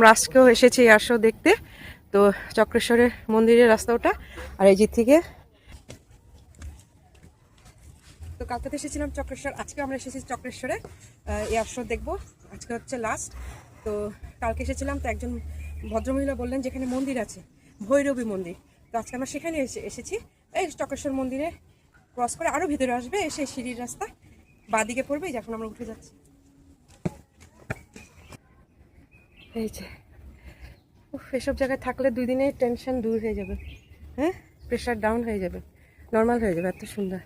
আমরা আজকেও এসেছি এয়ার শো দেখতে। তো চক্রেশ্বরের মন্দিরের রাস্তা ওটা, আর এই যে থেকে তো কালকে তো এসেছিলাম চক্রেশ্বর, আজকে আমরা এসেছি চক্রেশ্বরে এয়ার শো দেখবো। আজকে হচ্ছে লাস্ট। তো কালকে এসেছিলাম, তো একজন ভদ্রমহিলা বললেন যেখানে মন্দির আছে, ভৈরবী মন্দির। তো আজকে আমরা সেখানে এসেছি। এই চক্রেশ্বর মন্দিরে ক্রস করে আরও ভিতরে আসবে, এসে সিঁড়ির রাস্তা বাঁদিকে পড়বে। যখন আমরা উঠে যাচ্ছি, এই যে এসব জায়গায় থাকলে 2 দিনে টেনশন দূর হয়ে যাবে, হ্যাঁ, প্রেশার ডাউন হয়ে যাবে, নর্মাল হয়ে যাবে। এত সুন্দর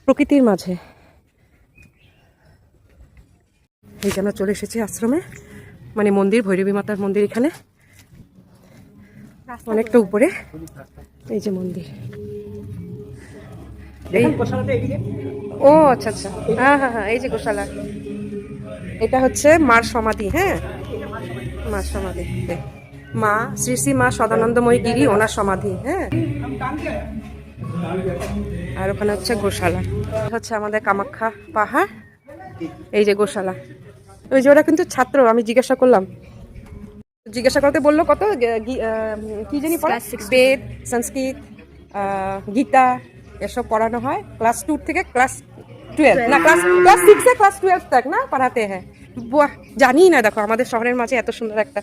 প্রকৃতির মাঝে। এই যে আমরা চলে এসেছি আশ্রমে, মানে মন্দির, ভৈরবী মাতার মন্দির এখানে অনেকটা উপরে। এই যে মন্দির, ও আচ্ছা আচ্ছা, হ্যাঁ হ্যাঁ হ্যাঁ, এই যে গোশালা, এটা হচ্ছে মার সমাধি। হ্যাঁ, মার সমাধি, মা শ্রী শ্রী মা সদানন্দময়ী গিরি ওনার সমাধি। হ্যাঁ, আর ওখানে হচ্ছে গোশালা, হচ্ছে আমাদের কামাখ্যা পাহাড়। এই যে গোশালা, ওই যে ওরা কিন্তু ছাত্র, আমি জিজ্ঞাসা করতে বললো কত কি জানি পড়া, বেদ, সংস্কৃত, গীতা এসব পড়ানো হয় ক্লাস 2 থেকে ক্লাস 12 না, ক্লাস 6 से ক্লাস 12 तक না পড়াতে হ্যাঁ। বাহ, জানি না, দেখো আমাদের শহরের মাঝে এত সুন্দর একটা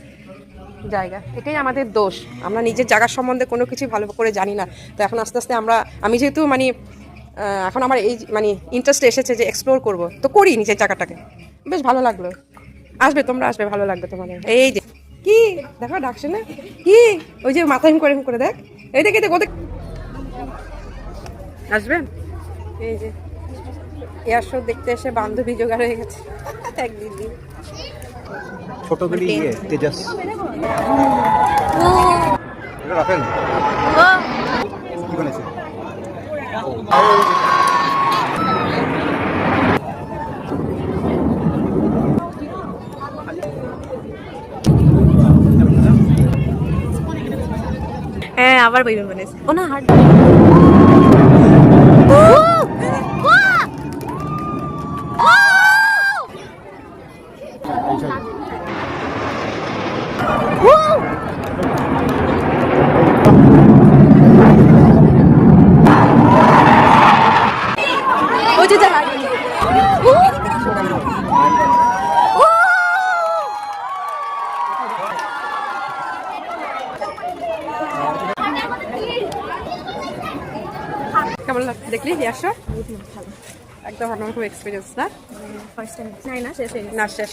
জায়গা, এটাই আমাদের দোষ। আমরা নিজের জায়গা সম্বন্ধে কোনো কিছু ভালো করে জানি না। তো এখন আস্তে আস্তে আমি যেহেতু মানে এখন আমার এই মানে ইন্টারেস্ট এসেছে যে এক্সপ্লোর করব, তো করি নিজের জায়গাটাকে। বেশ ভালো লাগলো, আসবে, তোমরা আসবে, ভালো লাগবে তোমাদের। এই যে কি দেখো ডাকছে না কি, ওই যে মাথা হিম করে দেখ, এই দেখে ওদের আসবে। এই যে এয়ার শো দেখতে এসে বান্ধবী জোগাড় হয়ে গেছে এক দিদি, ছোটবেলি তেজাস রাফেল কি বলেছে। হ্যাঁ, আবার বইবেন বানাইছে ও না হার্ড। কেমন লাগছে দেখলি এয়ার শো? একদম অন্যরকম এক্সপিরিয়েন্স না? ফার্স্ট টাইম নাই না, শেষ হয়ে গেছে। না শেষ